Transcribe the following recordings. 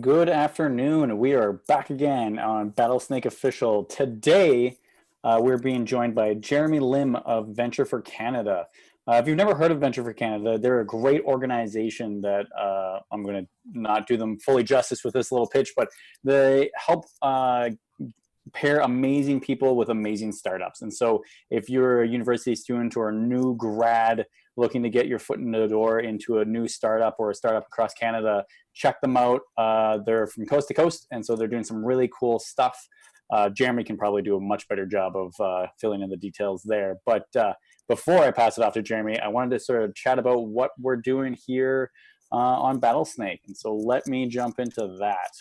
Good afternoon. We are back again on Battlesnake Official. Today, we're being joined by Jeremy Lim of Venture for Canada. If you've never heard of Venture for Canada, they're a great organization that I'm going to not do them fully justice with this little pitch, but they help pair amazing people with amazing startups. And so if you're a university student or a new grad looking to get your foot in the door into a new startup or a startup across Canada, check them out. They're from coast to coast, and so they're doing some really cool stuff. Jeremy can probably do a much better job of filling in the details there. But before I pass it off to Jeremy, I wanted to sort of chat about what we're doing here on Battlesnake. And so let me jump into that.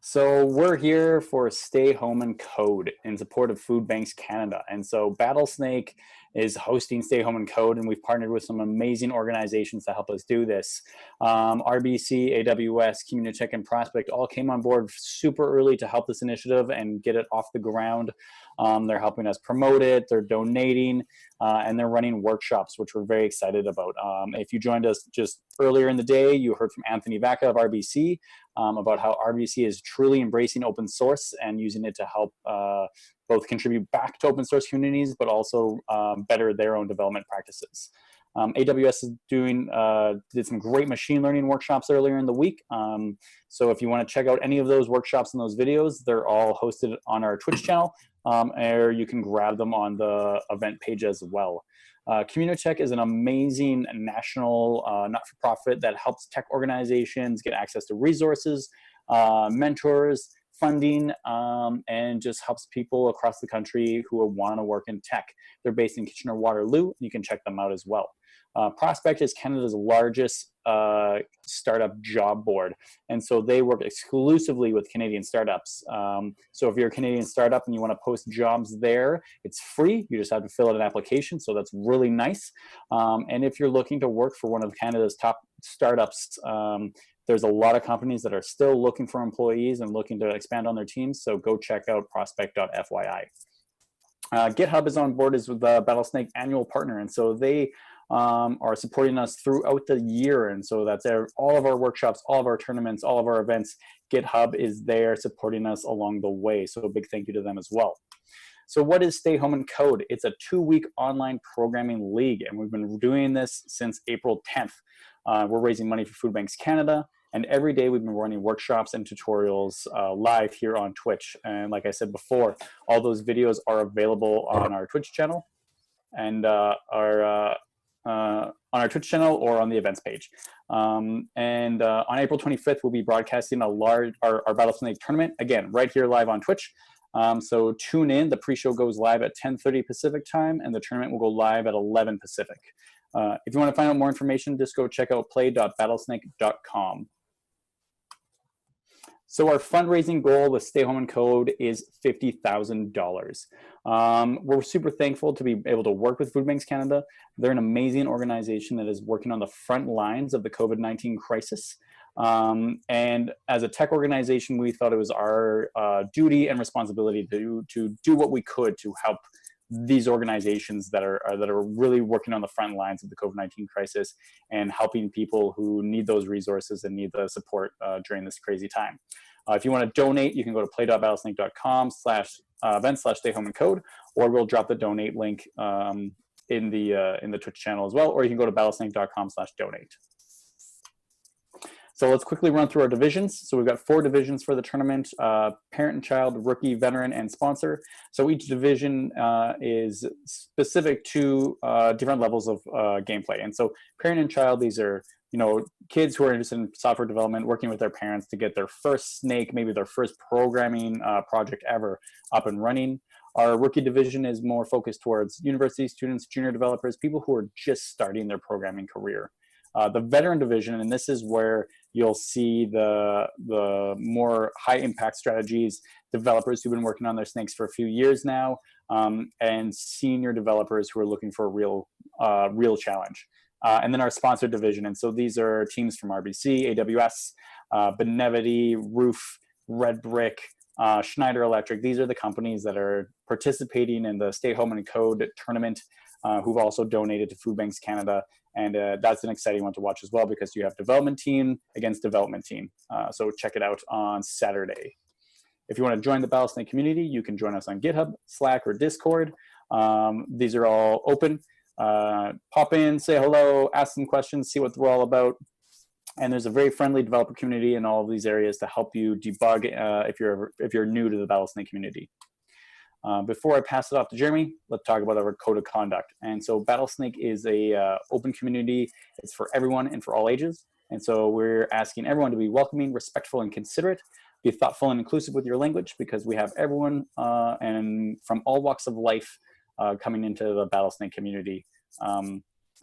So we're here for Stay Home and Code in support of Food Banks Canada. And so Battlesnake is hosting Stay Home and Code, and we've partnered with some amazing organizations to help us do this. RBC, AWS, Communitech, and Prospect all came on board super early to help this initiative and get it off the ground. They're helping us promote it, they're donating, and they're running workshops, which we're very excited about. If you joined us just earlier in the day, you heard from Anthony Vaca of RBC about how RBC is truly embracing open source and using it to help both contribute back to open source communities, but also better their own development practices. AWS is did some great machine learning workshops earlier in the week. So if you want to check out any of those workshops and those videos, they're all hosted on our Twitch channel, or you can grab them on the event page as well. Communitech is an amazing national not-for-profit that helps tech organizations get access to resources, mentors, funding, and just helps people across the country who want to work in tech. They're based in Kitchener-Waterloo, and you can check them out as well. Prospect is Canada's largest startup job board, and so they work exclusively with Canadian startups. So if you're a Canadian startup and you want to post jobs there, it's free. You just have to fill out an application, so that's really nice. And if you're looking to work for one of Canada's top startups, there's a lot of companies that are still looking for employees and looking to expand on their teams, so go check out prospect.fyi. GitHub is on board as the Battlesnake annual partner, and so they are supporting us throughout the year. And so that's all of our workshops, all of our tournaments, all of our events. GitHub is there supporting us along the way. So a big thank you to them as well. So what is Stay Home and Code? It's a 2-week online programming league, and we've been doing this since April 10th. We're raising money for Food Banks Canada, and every day we've been running workshops and tutorials live here on Twitch. And like I said before, all those videos are available on our Twitch channel and on our Twitch channel or on the events page. On April 25th, we'll be broadcasting our Battlesnake tournament, again, right here live on Twitch. So tune in. The pre-show goes live at 10:30 Pacific time, and the tournament will go live at 11 Pacific. If you want to find out more information, just go check out play.battlesnake.com. So our fundraising goal with Stay Home and Code is $50,000. We're super thankful to be able to work with Food Banks Canada. They're an amazing organization that is working on the front lines of the COVID-19 crisis. And as a tech organization, we thought it was our duty and responsibility to do what we could to help these organizations that are really working on the front lines of the COVID-19 crisis and helping people who need those resources and need the support during this crazy time. If you want to donate, you can go to play.battlesnake.com/event/stayhomeandcode, or we'll drop the donate link in the Twitch channel as well, or you can go to battlesnake.com/donate. So let's quickly run through our divisions. So we've got 4 divisions for the tournament: parent and child, rookie, veteran, and sponsor. So each division is specific to different levels of gameplay. And so parent and child, these are kids who are interested in software development, working with their parents to get their first Snake, maybe their first programming project ever up and running. Our rookie division is more focused towards university students, junior developers, people who are just starting their programming career. The veteran division, and this is where you'll see the more high impact strategies, developers who've been working on their Snakes for a few years now, and senior developers who are looking for a real challenge. And then our sponsor division, and so these are teams from RBC, AWS, Benevity, Roof, Red Brick, Schneider Electric. These are the companies that are participating in the Stay Home and Code tournament. who've also donated to Food Banks Canada. And that's an exciting one to watch as well, because you have development team against development team. So check it out on Saturday. If you want to join the Battlesnake community, you can join us on GitHub, Slack, or Discord. These are all open. Pop in, say hello, ask some questions, see what we're all about. And there's a very friendly developer community in all of these areas to help you debug if you're new to the Battlesnake community. Before I pass it off to Jeremy, let's talk about our code of conduct. And so Battlesnake is a open community. It's for everyone and for all ages. And so we're asking everyone to be welcoming, respectful, and considerate. Be thoughtful and inclusive with your language, because we have everyone and from all walks of life coming into the Battlesnake community.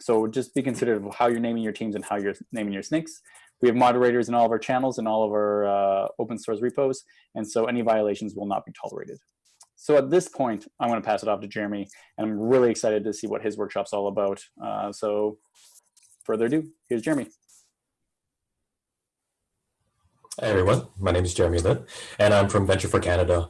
So just be considerate of how you're naming your teams and how you're naming your snakes. We have moderators in all of our channels and all of our open source repos, and so any violations will not be tolerated. So at this point, I'm going to pass it off to Jeremy, and I'm really excited to see what his workshop's all about. So further ado, here's Jeremy. Hey everyone, my name is Jeremy Litt, and I'm from Venture for Canada.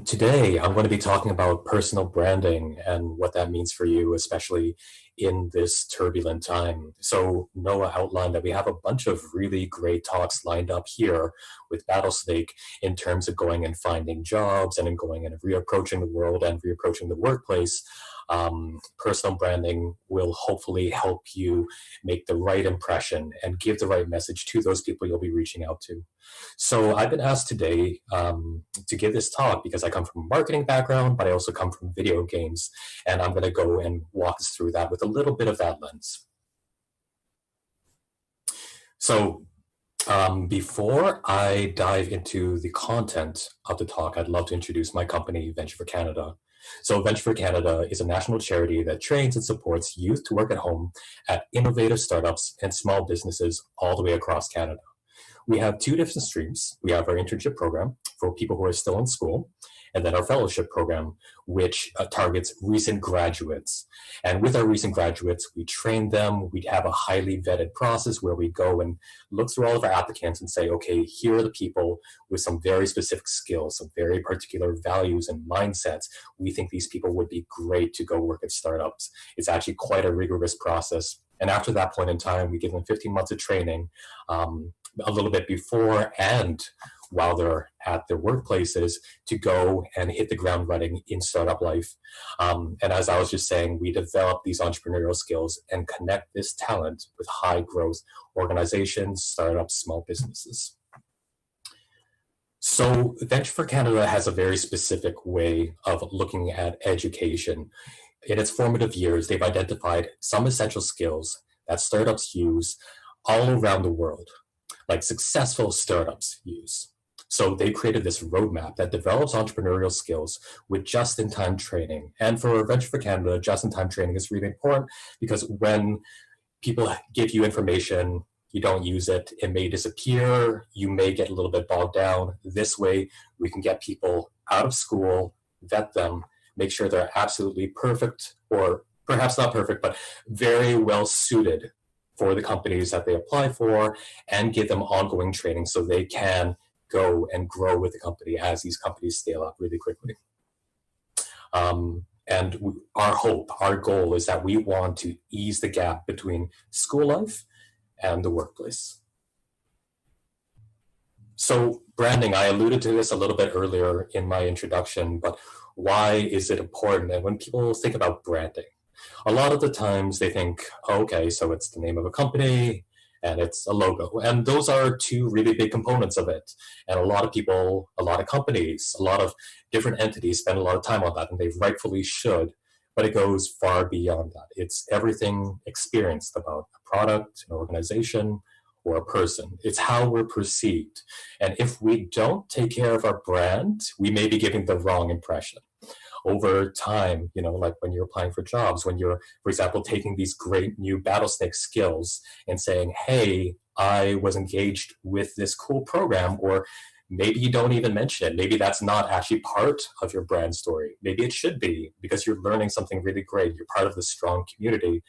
Today, I'm going to be talking about personal branding and what that means for you, especially in this turbulent time. So Noah outlined that we have a bunch of really great talks lined up here with Battlesnake in terms of going and finding jobs and in going and reapproaching the world and reapproaching the workplace. Personal branding will hopefully help you make the right impression and give the right message to those people you'll be reaching out to. So I've been asked today to give this talk because I come from a marketing background, but I also come from video games, and I'm going to go and walk us through that with a little bit of that lens. So before I dive into the content of the talk, I'd love to introduce my company, Venture for Canada. So Venture for Canada is a national charity that trains and supports youth to work at home at innovative startups and small businesses all the way across Canada. We have two different streams. We have our internship program for people who are still in school, and then our fellowship program, which targets recent graduates. And with our recent graduates, we train them. We have a highly vetted process where we go and look through all of our applicants and say, okay, here are the people with some very specific skills, some very particular values and mindsets. We think these people would be great to go work at startups. It's actually quite a rigorous process. And after that point in time, we give them 15 months of training, a little bit before and while they're at their workplaces, to go and hit the ground running in startup life. And as I was just saying, we develop these entrepreneurial skills and connect this talent with high growth organizations, startups, small businesses. So Venture for Canada has a very specific way of looking at education. In its formative years, they've identified some essential skills that startups use all around the world, like successful startups use. So they created this roadmap that develops entrepreneurial skills with just-in-time training. And for Venture for Canada, just-in-time training is really important because when people give you information, you don't use it, it may disappear, you may get a little bit bogged down. This way, we can get people out of school, vet them, make sure they're absolutely perfect, or perhaps not perfect, but very well suited for the companies that they apply for, and give them ongoing training so they can go and grow with the company as these companies scale up really quickly. And our hope, our goal is that we want to ease the gap between school life and the workplace. So branding, I alluded to this a little bit earlier in my introduction, but why is it important? And when people think about branding, a lot of the times they think, oh, okay, so it's the name of a company and it's a logo. And those are two really big components of it. And a lot of people, a lot of companies, a lot of different entities spend a lot of time on that, and they rightfully should, but it goes far beyond that. It's everything experienced about a product, an organization, or a person. It's how we're perceived. And if we don't take care of our brand, we may be giving the wrong impression. Over time, you know, like when you're applying for jobs, when you're, for example, taking these great new Battlesnake skills and saying, hey, I was engaged with this cool program, or maybe you don't even mention it. Maybe that's not actually part of your brand story. Maybe it should be, because you're learning something really great. You're part of this strong community.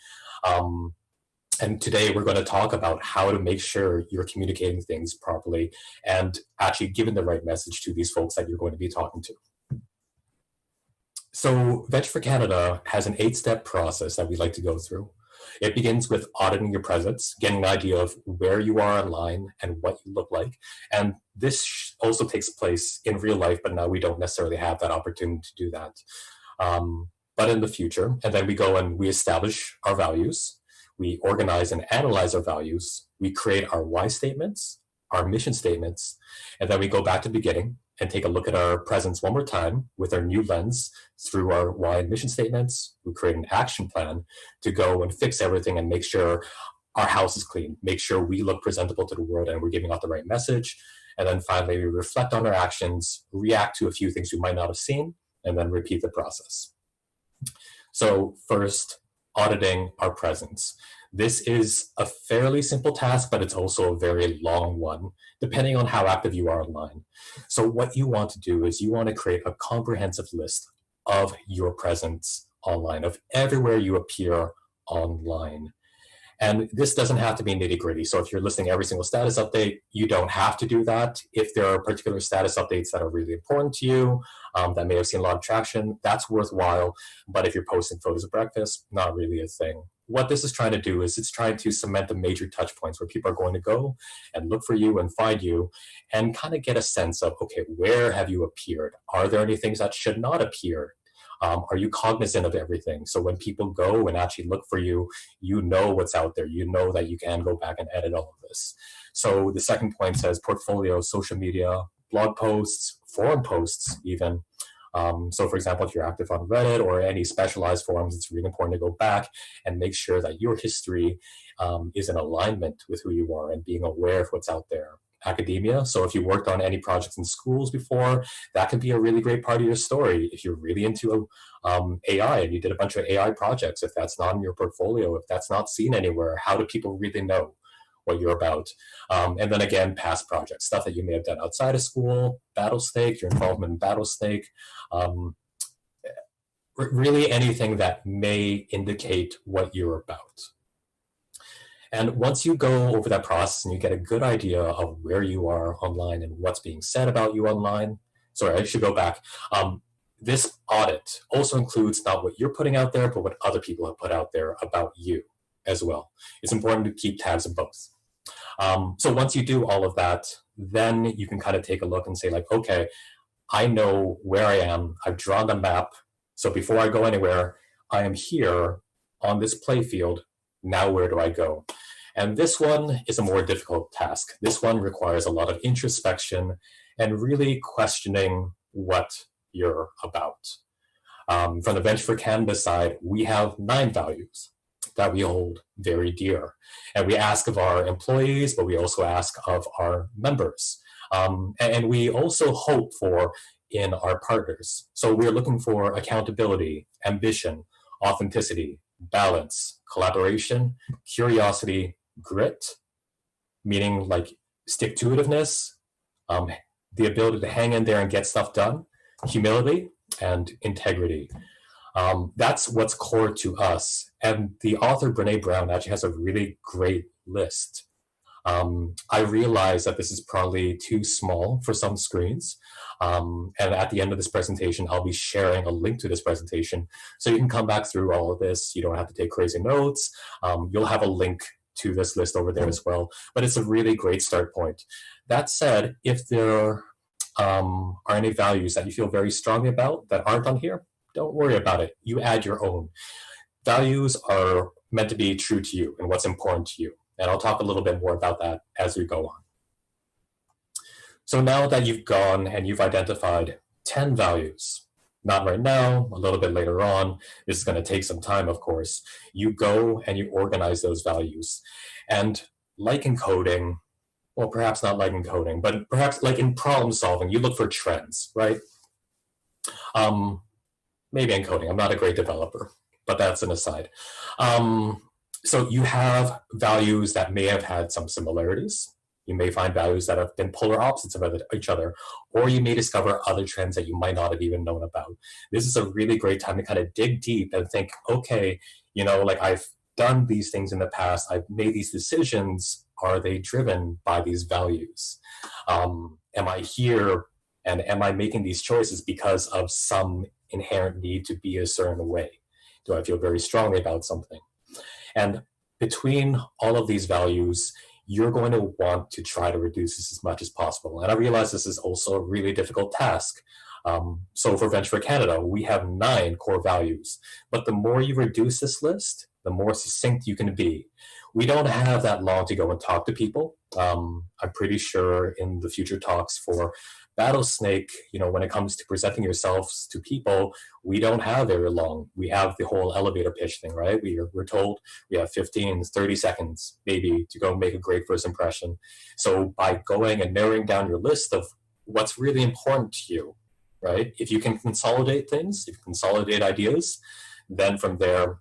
And today we're going to talk about how to make sure you're communicating things properly and actually giving the right message to these folks that you're going to be talking to. So Venture for Canada has an 8-step process that we like to go through. It begins with auditing your presence, getting an idea of where you are online and what you look like. And this also takes place in real life, but now we don't necessarily have that opportunity to do that. But in the future, and then we go and we establish our values. We organize and analyze our values. We create our why statements, our mission statements, and then we go back to the beginning and take a look at our presence one more time with our new lens through our why and mission statements. We create an action plan to go and fix everything and make sure our house is clean, make sure we look presentable to the world and we're giving out the right message. And then finally, we reflect on our actions, react to a few things we might not have seen, and then repeat the process. So first, auditing our presence. This is a fairly simple task, but it's also a very long one, depending on how active you are online. So what you want to do is you want to create a comprehensive list of your presence online, of everywhere you appear online. And this doesn't have to be nitty gritty. So if you're listing every single status update, you don't have to do that. If there are particular status updates that are really important to you, that may have seen a lot of traction, that's worthwhile. But if you're posting photos of breakfast, not really a thing. What this is trying to do is it's trying to cement the major touch points where people are going to go and look for you and find you and kind of get a sense of, okay, where have you appeared? Are there any things that should not appear? Are you cognizant of everything? So when people go and actually look for you, you know what's out there. You know that you can go back and edit all of this. So the second point says portfolio, social media, blog posts, forum posts even. So for example, if you're active on Reddit or any specialized forums, it's really important to go back and make sure that your history is in alignment with who you are and being aware of what's out there. Academia, so if you worked on any projects in schools before, that could be a really great part of your story. If you're really into AI and you did a bunch of AI projects, if that's not in your portfolio, if that's not seen anywhere, how do people really know what you're about? And then again, past projects, stuff that you may have done outside of school, Battlesnake, your involvement in Battlesnake, really anything that may indicate what you're about. And once you go over that process and you get a good idea of where you are online and what's being said about you online, sorry, I should go back. This audit also includes not what you're putting out there, but what other people have put out there about you as well. It's important to keep tabs of both. So once you do all of that, then you can kind of take a look and say like, okay, I know where I am. I've drawn the map. So before I go anywhere, I am here on this play field. Now where do I go? And this one is a more difficult task. This one requires a lot of introspection and really questioning what you're about. From the Venture for Canada side, we have 9 values that we hold very dear. And we ask of our employees, but we also ask of our members. And we also hope for in our partners. So we're looking for accountability, ambition, authenticity, balance, collaboration, curiosity, grit, meaning like stick-to-itiveness, the ability to hang in there and get stuff done, humility, and integrity. That's what's core to us. And the author, Brene Brown, actually has a really great list. I realize that this is probably too small for some screens. And at the end of this presentation, I'll be sharing a link to this presentation. So you can come back through all of this. You don't have to take crazy notes. You'll have a link to this list over there as well. But it's a really great start point. That said, if there are any values that you feel very strongly about that aren't on here, don't worry about it. You add your own. Values are meant to be true to you and what's important to you. And I'll talk a little bit more about that as we go on. So now that you've gone and you've identified 10 values, not right now, a little bit later on, this is going to take some time, of course, you go and you organize those values. And like in coding, well, perhaps not like in coding, but perhaps like in problem solving, you look for trends, right? Maybe in coding, I'm not a great developer, but that's an aside. So you have values that may have had some similarities. You may find values that have been polar opposites of each other, or you may discover other trends that you might not have even known about. This is a really great time to kind of dig deep and think, okay, you know, like I've done these things in the past, I've made these decisions. Are they driven by these values? Am I here and am I making these choices because of some inherent need to be a certain way? Do I feel very strongly about something? And between all of these values, you're going to want to try to reduce this as much as possible. And I realize this is also a really difficult task. So for Venture for Canada, we have 9 core values. But the more you reduce this list, the more succinct you can be. We don't have that long to go and talk to people. I'm pretty sure in the future talks for Battlesnake, when it comes to presenting yourselves to people, we don't have very long. We have the whole elevator pitch thing, right? We're told we have 15, 30 seconds maybe to go make a great first impression. So by going and narrowing down your list of what's really important to you, right? If you can consolidate things, if you consolidate ideas, then from there,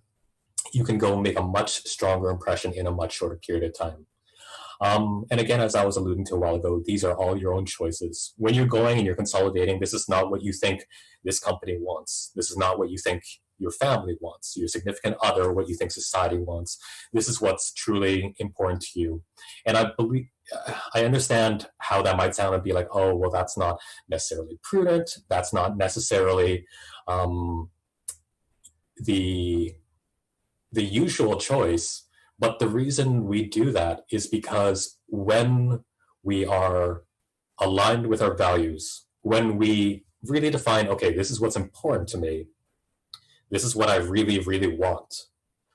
you can go make a much stronger impression in a much shorter period of time. And again, as I was alluding to a while ago, these are all your own choices. When you're going and you're consolidating, this is not what you think this company wants. This is not what you think your family wants, your significant other, what you think society wants. This is what's truly important to you. And I understand how that might sound and be like, oh, well, that's not necessarily prudent. That's not necessarily the usual choice. But the reason we do that is because when we are aligned with our values, when we really define, okay, this is what's important to me, this is what I really, really want,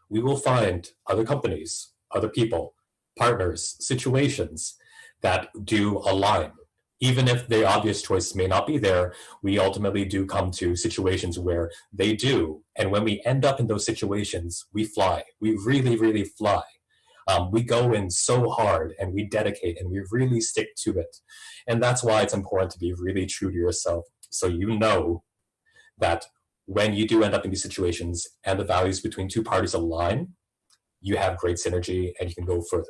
we will find other companies, other people, partners, situations that do align. Even if the obvious choice may not be there, we ultimately do come to situations where they do. And when we end up in those situations, we fly. We really, really fly. We go in so hard and we dedicate and we really stick to it. And that's why it's important to be really true to yourself. So you know that when you do end up in these situations and the values between two parties align, you have great synergy and you can go further.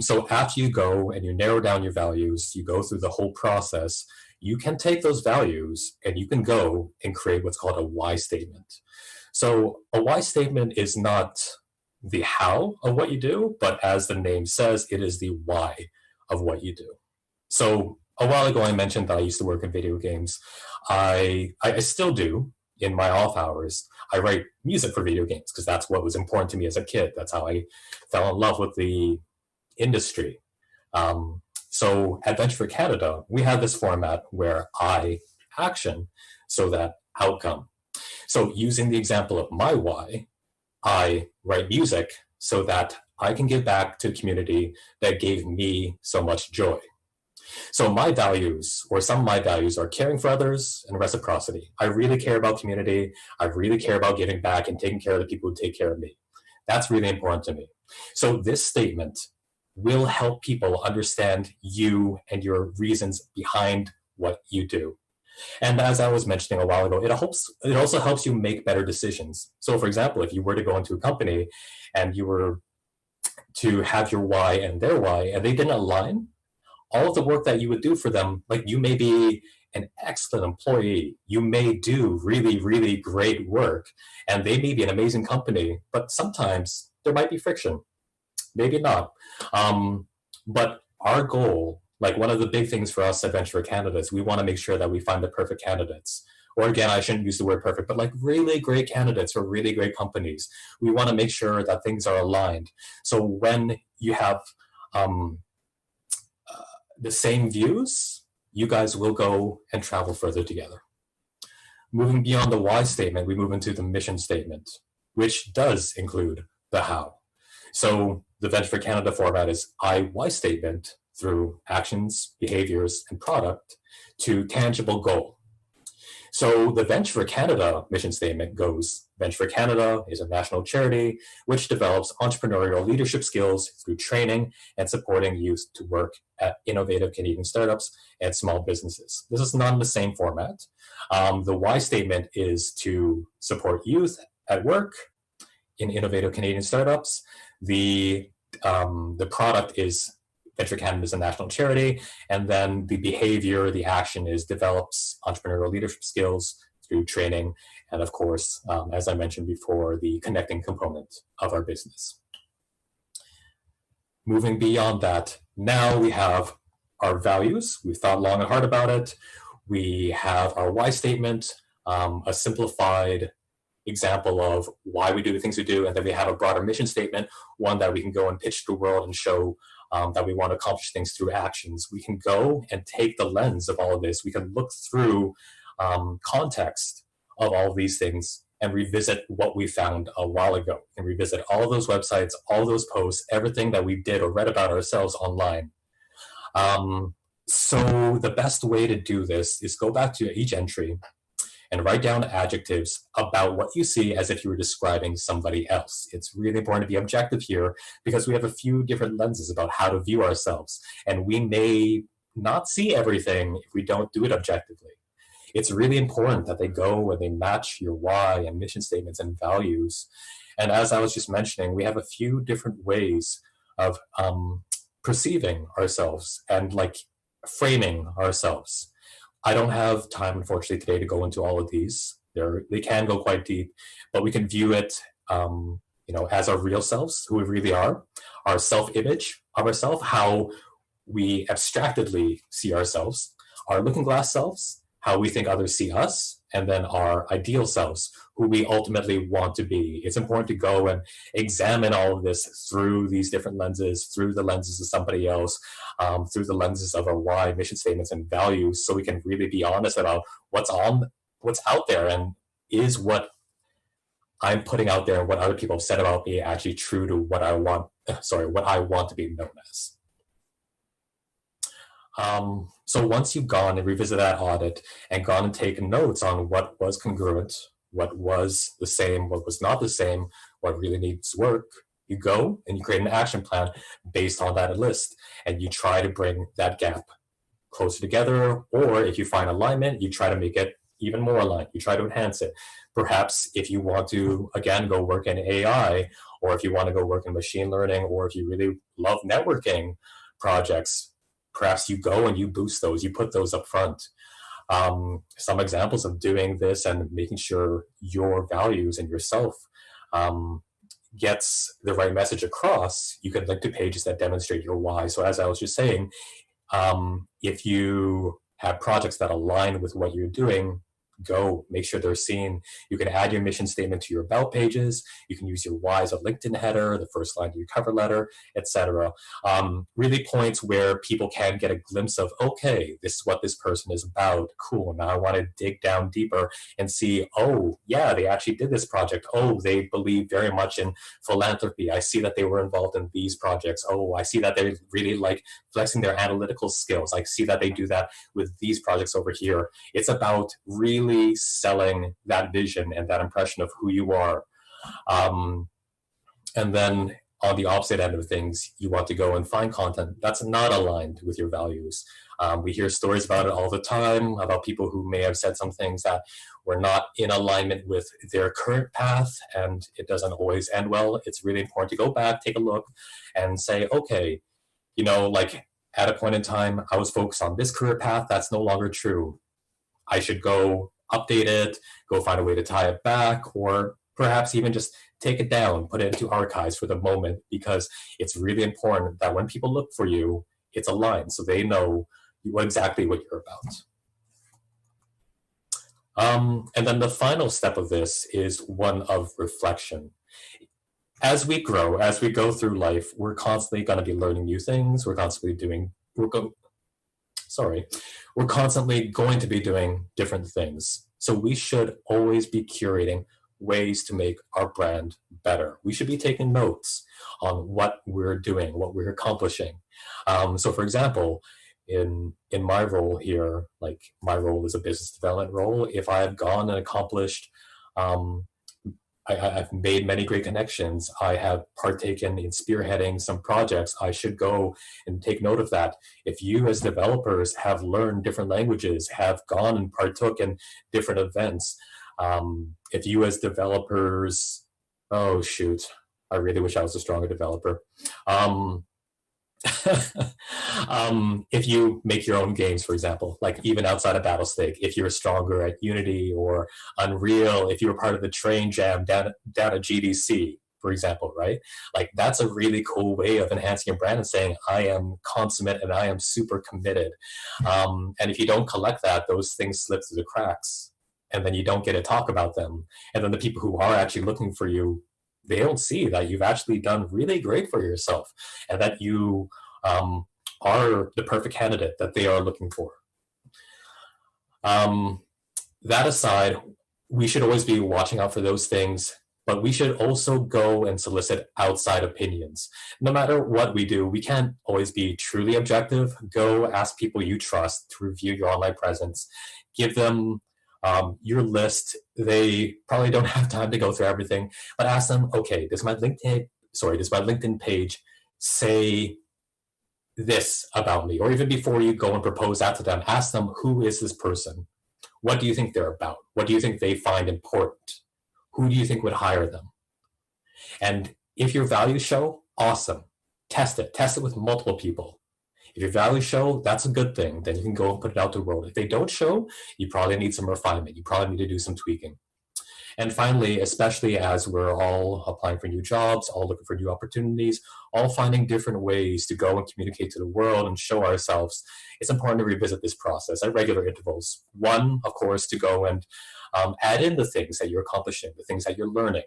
So after you go and you narrow down your values, you go through the whole process, you can take those values and you can go and create what's called a why statement. So a why statement is not the how of what you do, but as the name says, it is the why of what you do. So a while ago, I mentioned that I used to work in video games. I still do in my off hours. I write music for video games because that's what was important to me as a kid. That's how I fell in love with the industry. So at Venture for Canada, we have this format where I action so that outcome. So using the example of my why, I write music so that I can give back to a community that gave me so much joy. So my values, or some of my values, are caring for others and reciprocity. I really care about community. I really care about giving back and taking care of the people who take care of me. That's really important to me. So this statement will help people understand you and your reasons behind what you do. And as I was mentioning a while ago, it also helps you make better decisions. So for example, if you were to go into a company and you were to have your why and their why, and they didn't align, all of the work that you would do for them, like you may be an excellent employee, you may do really, really great work, and they may be an amazing company, but sometimes there might be friction. Maybe not. But our goal, like one of the big things for us at Venture for Canada is we want to make sure that we find the perfect candidates. Or again, I shouldn't use the word perfect, but like really great candidates for really great companies. We want to make sure that things are aligned. So when you have the same views, you guys will go and travel further together. Moving beyond the why statement, we move into the mission statement, which does include the how. So the Venture for Canada format is I-why statement through actions, behaviors, and product to tangible goal. So the Venture for Canada mission statement goes, Venture for Canada is a national charity which develops entrepreneurial leadership skills through training and supporting youth to work at innovative Canadian startups and small businesses. This is not in the same format. The why statement is to support youth at work in innovative Canadian startups. The product is Venture Canada is a national charity, and then the behavior, the action is develops entrepreneurial leadership skills through training, and of course, as I mentioned before, the connecting component of our business. Moving beyond that, now we have our values. We've thought long and hard about it. We have our why statement, a simplified example of why we do the things we do, and then we have a broader mission statement, one that we can go and pitch to the world and show that we want to accomplish things through actions. We can go and take the lens of all of this. We can look through context of all of these things and revisit what we found a while ago, and revisit all of those websites, all of those posts, everything that we did or read about ourselves online. So the best way to do this is go back to each entry and write down adjectives about what you see as if you were describing somebody else. It's really important to be objective here because we have a few different lenses about how to view ourselves, and we may not see everything if we don't do it objectively. It's really important that they go and they match your why and mission statements and values. And as I was just mentioning, we have a few different ways of perceiving ourselves and like framing ourselves. I don't have time, unfortunately, today to go into all of these. They can go quite deep, but we can view it, as our real selves, who we really are, our self-image of ourselves, how we abstractedly see ourselves, our looking glass selves, how we think others see us, and then our ideal selves, who we ultimately want to be. It's important to go and examine all of this through these different lenses, through the lenses of somebody else, through the lenses of our why, mission statements, and values, so we can really be honest about what's out there, and is what I'm putting out there and what other people have said about me actually true to what I want to be known as. So once you've gone and revisited that audit and gone and taken notes on what was congruent, what was the same, what was not the same, what really needs work, you go and you create an action plan based on that list, and you try to bring that gap closer together, or if you find alignment, you try to make it even more aligned. You try to enhance it. Perhaps if you want to, again, go work in AI, or if you want to go work in machine learning, or if you really love networking projects, perhaps you go and you boost those, you put those up front. Some examples of doing this and making sure your values and yourself gets the right message across, you can link to pages that demonstrate your why. So as I was just saying, if you have projects that align with what you're doing, go make sure they're seen. You can add your mission statement to your about pages. You can use your why as a LinkedIn header, the first line of your cover letter, etc. Really points where people can get a glimpse of, okay, this is what this person is about. Cool. Now I want to dig down deeper and see, oh, yeah, they actually did this project. Oh, they believe very much in philanthropy. I see that they were involved in these projects. Oh, I see that they really like flexing their analytical skills. I see that they do that with these projects over here. It's about really selling that vision and that impression of who you are. And then on the opposite end of things, you want to go and find content that's not aligned with your values. We hear stories about it all the time, about people who may have said some things that were not in alignment with their current path, and it doesn't always end well. It's really important to go back, take a look, and say, okay, like at a point in time, I was focused on this career path, that's no longer true. I should go update it, go find a way to tie it back, or perhaps even just take it down, put it into archives for the moment, because it's really important that when people look for you, it's aligned so they know exactly what you're about. And then the final step of this is one of reflection. As we grow, as we go through life, we're constantly going to be learning new things. We're constantly going to be doing different things. So we should always be curating ways to make our brand better. We should be taking notes on what we're doing, what we're accomplishing. So for example, in my role here, like my role is a business development role. If I have gone and accomplished, I've made many great connections, I have partaken in spearheading some projects, I should go and take note of that. If you as developers have learned different languages, have gone and partook in different events, if you as developers, oh shoot, I really wish I was a stronger developer. If you make your own games, for example, like even outside of Battlesnake, if you're stronger at Unity or Unreal, if you were part of the Train Jam down at GDC, for example, right? Like that's a really cool way of enhancing your brand and saying, I am consummate and I am super committed. And if you don't collect that, those things slip through the cracks, and then you don't get to talk about them. And then the people who are actually looking for you, they don't see that you've actually done really great for yourself and that you are the perfect candidate that they are looking for. That aside, we should always be watching out for those things, but we should also go and solicit outside opinions. No matter what we do, we can't always be truly objective. Go ask people you trust to review your online presence. Give them your list. They probably don't have time to go through everything, but ask them, okay, does my LinkedIn page say this about me? Or even before you go and propose that to them, ask them, who is this person? What do you think they're about? What do you think they find important? Who do you think would hire them? And if your values show, awesome. Test it with multiple people. If your values show, that's a good thing. Then you can go and put it out to the world. If they don't show, you probably need some refinement. You probably need to do some tweaking. And finally, especially as we're all applying for new jobs, all looking for new opportunities, all finding different ways to go and communicate to the world and show ourselves, it's important to revisit this process at regular intervals. One, of course, to go and add in the things that you're accomplishing, the things that you're learning.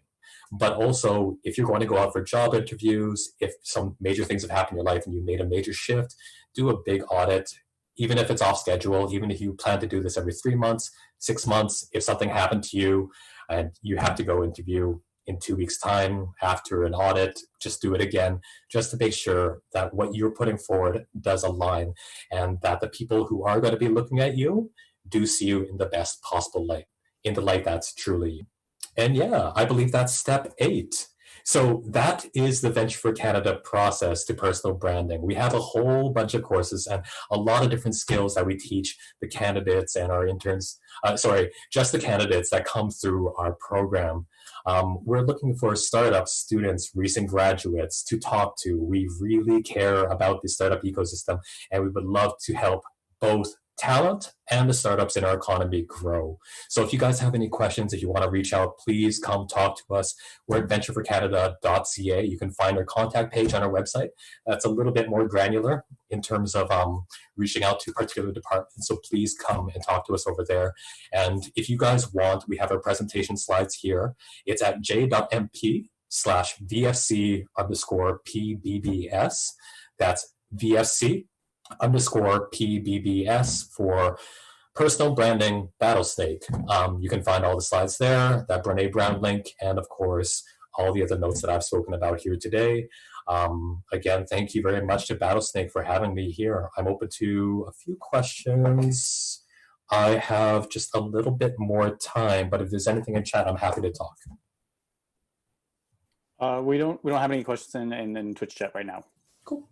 But also, if you're going to go out for job interviews, if some major things have happened in your life and you made a major shift, do a big audit. Even if it's off schedule, even if you plan to do this every 3 months, 6 months, if something happened to you and you have to go interview in 2 weeks' time after an audit, just do it again, just to make sure that what you're putting forward does align and that the people who are going to be looking at you do see you in the best possible light, in the light that's truly you. And yeah, I believe that's step 8. So that is the Venture for Canada process to personal branding. We have a whole bunch of courses and a lot of different skills that we teach the candidates and our interns, just the candidates that come through our program. We're looking for startup students, recent graduates to talk to. We really care about the startup ecosystem, and we would love to help both talent and the startups in our economy grow. So if you guys have any questions, if you want to reach out, please come talk to us. We're at ventureforcanada.ca. You can find our contact page on our website. That's a little bit more granular in terms of reaching out to particular departments. So please come and talk to us over there. And if you guys want, we have our presentation slides here. It's at j.mp/VFC_PBBS. That's VFC_PBBS for personal branding Battlesnake. You can find all the slides there, that Brene Brown link, and of course, all the other notes that I've spoken about here today. Again, thank you very much to Battlesnake for having me here. I'm open to a few questions. I have just a little bit more time, but if there's anything in chat, I'm happy to talk. We don't have any questions in Twitch chat right now. Cool.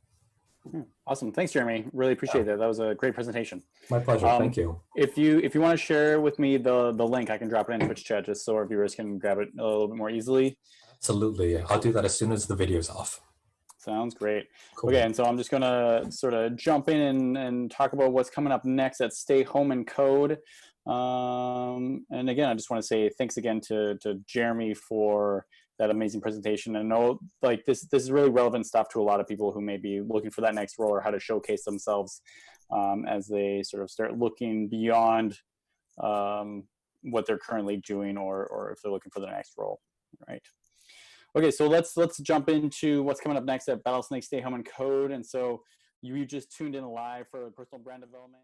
Awesome. Thanks, Jeremy. Really appreciate that. That was a great presentation. My pleasure. Thank you. If you want to share with me the link, I can drop it in Twitch chat just so our viewers can grab it a little bit more easily. Absolutely. I'll do that as soon as the video's off. Sounds great. Cool. Okay, and so I'm just going to sort of jump in and talk about what's coming up next at Stay Home and Code. And again, I just want to say thanks again to Jeremy for that amazing presentation. And I know like this is really relevant stuff to a lot of people who may be looking for that next role or how to showcase themselves as they sort of start looking beyond what they're currently doing or if they're looking for the next role, right? Okay, so let's jump into what's coming up next at Battlesnake Stay Home and Code. And so you just tuned in live for personal brand development.